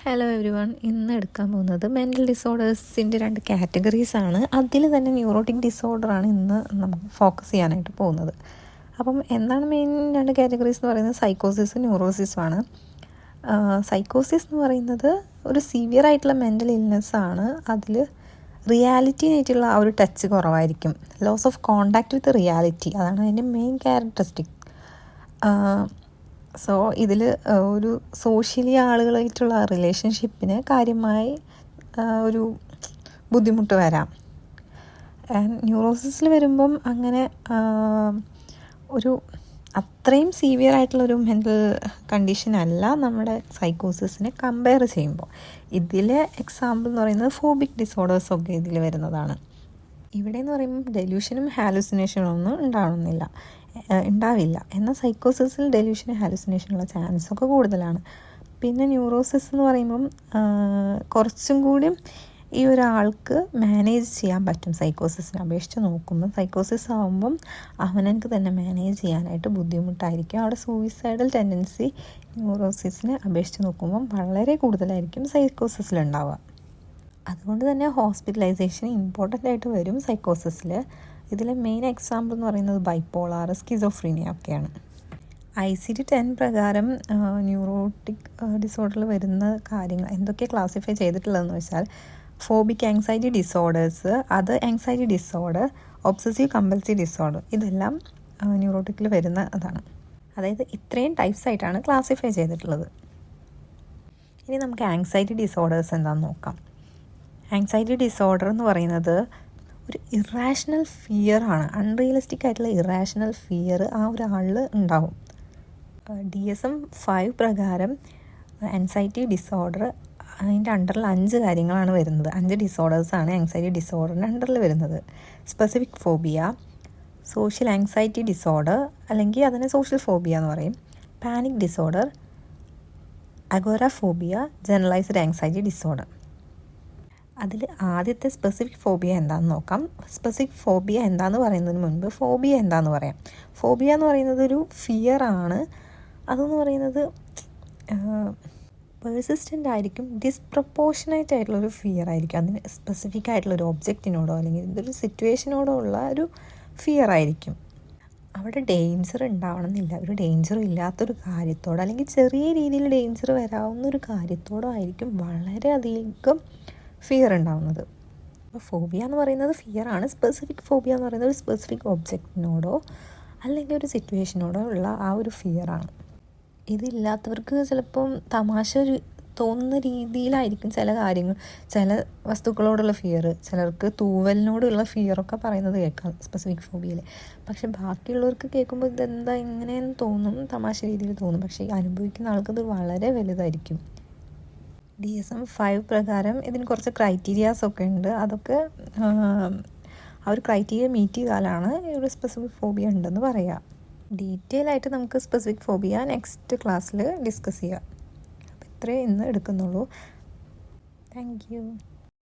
Hello every one. ഇന്ന് എടുക്കാൻ പോകുന്നത് മെൻ്റൽ ഡിസോർഡേഴ്സിൻ്റെ 2 കാറ്റഗറീസാണ്. അതിൽ തന്നെ ന്യൂറോട്ടിക് ഡിസോർഡറാണ് ഇന്ന് നമുക്ക് ഫോക്കസ് ചെയ്യാനായിട്ട് പോകുന്നത്. അപ്പം എന്താണ് മെയിൻ 2 കാറ്റഗറീസ് എന്ന് പറയുന്നത്? സൈക്കോസിസും ന്യൂറോസിസുമാണ്. സൈക്കോസിസ് എന്ന് പറയുന്നത് ഒരു സിവിയർ ആയിട്ടുള്ള മെൻ്റൽ ഇൽനെസ്സാണ്. അതിൽ റിയാലിറ്റിനായിട്ടുള്ള ആ ഒരു ടച്ച് കുറവായിരിക്കും. Loss of contact with reality, അതാണ് അതിൻ്റെ മെയിൻ ക്യാരക്ടറിസ്റ്റിക്. സോ ഇതിൽ ഒരു സോഷ്യലി ആളുകളായിട്ടുള്ള റിലേഷൻഷിപ്പിന് കാര്യമായി ഒരു ബുദ്ധിമുട്ട് വരാം. ന്യൂറോസിസിൽ വരുമ്പം അങ്ങനെ ഒരു അത്രയും സീവിയർ ആയിട്ടുള്ളൊരു മെൻ്റൽ കണ്ടീഷൻ അല്ല നമ്മുടെ സൈക്കോസിസിനെ കമ്പയർ ചെയ്യുമ്പോൾ. ഇതിലെ എക്സാമ്പിൾ എന്ന് പറയുന്നത് ഫോബിക് ഡിസോർഡേഴ്സൊക്കെ ഇതിൽ വരുന്നതാണ്. ഇവിടെ എന്ന് പറയുമ്പോൾ ഡെലൂഷനും ഹാലുസിനേഷനും ഒന്നും ഉണ്ടാവില്ല. എന്നാൽ സൈക്കോസിസിൽ ഡെലൂഷനും ഹാലുസിനേഷനുള്ള ചാൻസൊക്കെ കൂടുതലാണ്. പിന്നെ ന്യൂറോസിസ് എന്ന് പറയുമ്പം കുറച്ചും കൂടി ഈ ഒരാൾക്ക് മാനേജ് ചെയ്യാൻ പറ്റും. സൈക്കോസിസിനെ അപേക്ഷിച്ച് നോക്കുമ്പോൾ സൈക്കോസിസ് ആകുമ്പം അവനക്ക് തന്നെ മാനേജ് ചെയ്യാനായിട്ട് ബുദ്ധിമുട്ടായിരിക്കും. അവിടെ സൂയിസൈഡൽ ടെൻഡൻസി ന്യൂറോസിസിനെ അപേക്ഷിച്ച് നോക്കുമ്പം വളരെ കൂടുതലായിരിക്കും സൈക്കോസിസിലുണ്ടാവുക. അതുകൊണ്ട് തന്നെ ഹോസ്പിറ്റലൈസേഷൻ ഇമ്പോർട്ടൻ്റ് ആയിട്ട് വരും സൈക്കോസിസിൽ. ഇതിലെ മെയിൻ എക്സാമ്പിൾ എന്ന് പറയുന്നത് ബൈപ്പോളാർ, സ്കിസോഫ്രീനിയ ഒക്കെയാണ്. ICD-10 പ്രകാരം ന്യൂറോട്ടിക് ഡിസോർഡറിൽ വരുന്ന കാര്യങ്ങൾ എന്തൊക്കെ ക്ലാസിഫൈ ചെയ്തിട്ടുള്ളതെന്ന് വെച്ചാൽ ഫോബിക് ആങ്സൈറ്റി ഡിസോർഡേഴ്സ്, അത് anxiety disorder, obsessive compulsive disorder, ഇതെല്ലാം ന്യൂറോട്ടിക്കിൽ വരുന്ന അതാണ്. അതായത് ഇത്രയും ടൈപ്സ് ആയിട്ടാണ് ക്ലാസിഫൈ ചെയ്തിട്ടുള്ളത്. ഇനി നമുക്ക് ആങ്സൈറ്റി ഡിസോർഡേഴ്സ് എന്താണെന്ന് നോക്കാം. ആങ്സൈറ്റി ഡിസോർഡർ എന്ന് പറയുന്നത് ഒരു ഇറാഷണൽ ഫിയറാണ്. അൺറിയലിസ്റ്റിക് ആയിട്ടുള്ള ഇറാഷണൽ ഫിയർ ആ ഒരാളിൽ ഉണ്ടാവും. DSM-5 പ്രകാരം ആങ്സൈറ്റി ഡിസോർഡർ അതിൻ്റെ അണ്ടറിൽ 5 കാര്യങ്ങളാണ് വരുന്നത്. 5 ഡിസോർഡേഴ്സാണ് ആങ്സൈറ്റി ഡിസോർഡറിൻ്റെ അണ്ടറിൽ വരുന്നത്. Specific phobia, social anxiety disorder, അല്ലെങ്കിൽ അതിനെ സോഷ്യൽ ഫോബിയ എന്ന് പറയും, panic disorder, agoraphobia, generalised anxiety disorder. അതിൽ ആദ്യത്തെ സ്പെസിഫിക് ഫോബിയ എന്താണെന്ന് നോക്കാം. സ്പെസിഫിക് ഫോബിയ എന്താണെന്ന് പറയുന്നതിന് മുൻപ് ഫോബിയ എന്താണെന്ന് പറയാം. ഫോബിയ എന്ന് പറയുന്നത് ഒരു ഫിയറാണ്. അതെന്ന് പറയുന്നത് പേഴ്സിസ്റ്റൻ്റ് ആയിരിക്കും, ഡിസ്പ്രപ്പോർഷനേറ്റ് ആയിട്ടുള്ളൊരു ഫിയർ ആയിരിക്കും. അതിന് സ്പെസിഫിക് ആയിട്ടുള്ളൊരു ഒബ്ജക്റ്റിനോടോ അല്ലെങ്കിൽ ഇതൊരു സിറ്റുവേഷനോടോ ഉള്ള ഒരു ഫിയർ ആയിരിക്കും. അവിടെ ഡേഞ്ചർ ഉണ്ടാവണമെന്നില്ല. ഒരു ഡേഞ്ചറും ഇല്ലാത്തൊരു കാര്യത്തോടോ അല്ലെങ്കിൽ ചെറിയ രീതിയിൽ ഡേഞ്ചർ വരാവുന്ന ഒരു കാര്യത്തോടോ ആയിരിക്കും വളരെയധികം ഫിയർ ഉണ്ടാവുന്നത്. അപ്പോൾ ഫോബിയ എന്ന് പറയുന്നത് ഫിയറാണ്. സ്പെസിഫിക് ഫോബിയ എന്ന് പറയുന്നത് ഒരു സ്പെസിഫിക് ഒബ്ജക്റ്റിനോടോ അല്ലെങ്കിൽ ഒരു സിറ്റുവേഷനോടോ ഉള്ള ആ ഒരു ഫിയറാണ്. ഇതില്ലാത്തവർക്ക് ചിലപ്പം തമാശ തോന്നുന്ന രീതിയിലായിരിക്കും ചില കാര്യങ്ങൾ, ചില വസ്തുക്കളോടുള്ള ഫിയർ, ചിലർക്ക് തൂവലിനോടുള്ള ഫിയറൊക്കെ പറയുന്നത് കേൾക്കാം സ്പെസിഫിക് ഫോബിയയിൽ. പക്ഷെ ബാക്കിയുള്ളവർക്ക് കേൾക്കുമ്പോൾ ഇതെന്താ ഇങ്ങനെയെന്ന് തോന്നും, തമാശ രീതിയിൽ തോന്നും. പക്ഷേ അനുഭവിക്കുന്ന ആൾക്കത് വളരെ വലുതായിരിക്കും. DSM-5 പ്രകാരം ഇതിന് കുറച്ച് ക്രൈറ്റീരിയാസൊക്കെ ഉണ്ട്. അതൊക്കെ ആ ഒരു ക്രൈറ്റീരിയ മീറ്റ് ചെയ്താലാണ് ഒരു സ്പെസിഫിക് ഫോബിയ ഉണ്ടെന്ന് പറയാം. ഡീറ്റെയിൽ ആയിട്ട് നമുക്ക് സ്പെസിഫിക് ഫോബിയ നെക്സ്റ്റ് ക്ലാസ്സിൽ ഡിസ്കസ് ചെയ്യാം. അപ്പോൾ ഇത്രയേ ഇന്ന് എടുക്കുന്നുള്ളൂ. Thank you.